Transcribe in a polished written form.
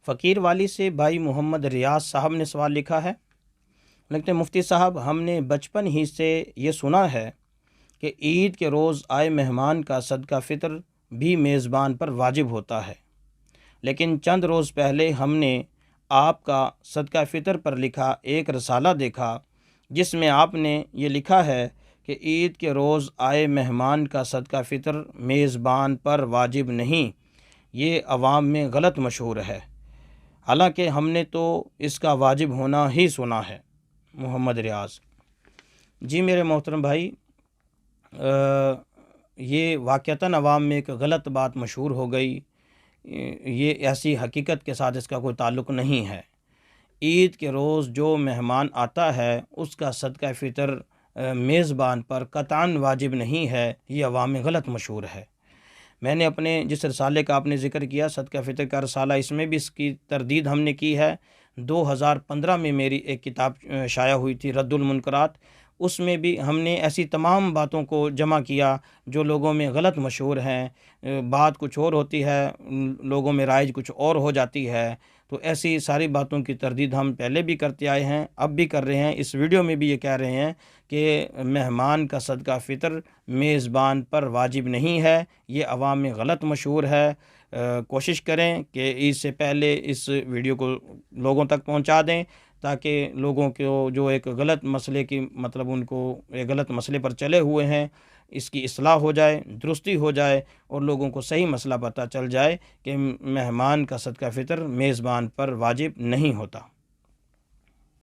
فقیر والی سے بھائی محمد ریاض صاحب نے سوال لکھا ہے، لکھتے ہیں مفتی صاحب، ہم نے بچپن ہی سے یہ سنا ہے کہ عید کے روز آئے مہمان کا صدقہ فطر بھی میزبان پر واجب ہوتا ہے، لیکن چند روز پہلے ہم نے آپ کا صدقہ فطر پر لکھا ایک رسالہ دیکھا جس میں آپ نے یہ لکھا ہے کہ عید کے روز آئے مہمان کا صدقہ فطر میزبان پر واجب نہیں۔ یہ عوام میں غلط مشہور ہے، حالانکہ ہم نے تو اس کا واجب ہونا ہی سنا ہے۔ محمد ریاض: جی میرے محترم بھائی، یہ واقعتاً عوام میں ایک غلط بات مشہور ہو گئی۔ یہ ایسی حقیقت کے ساتھ اس کا کوئی تعلق نہیں ہے۔ عید کے روز جو مہمان آتا ہے اس کا صدقہ فطر میزبان پر قطعاً واجب نہیں ہے، یہ عوام میں غلط مشہور ہے۔ میں نے اپنے جس رسالے کا آپ نے ذکر کیا، صدقہ فطر کا رسالہ، اس میں بھی اس کی تردید ہم نے کی ہے۔ 2015 میں میری ایک کتاب شائع ہوئی تھی، رد المنکرات، اس میں بھی ہم نے ایسی تمام باتوں کو جمع کیا جو لوگوں میں غلط مشہور ہیں۔ بات کچھ اور ہوتی ہے، لوگوں میں رائج کچھ اور ہو جاتی ہے، تو ایسی ساری باتوں کی تردید ہم پہلے بھی کرتے آئے ہیں، اب بھی کر رہے ہیں۔ اس ویڈیو میں بھی یہ کہہ رہے ہیں کہ مہمان کا صدقہ فطر میزبان پر واجب نہیں ہے، یہ عوام میں غلط مشہور ہے۔ کوشش کریں کہ عید سے پہلے اس ویڈیو کو لوگوں تک پہنچا دیں، تاکہ لوگوں کو جو ایک غلط مسئلے کی ان کو ایک غلط مسئلے پر چلے ہوئے ہیں، اس کی اصلاح ہو جائے، درستی ہو جائے، اور لوگوں کو صحیح مسئلہ پتہ چل جائے کہ مہمان کا صدقہ فطر میزبان پر واجب نہیں ہوتا۔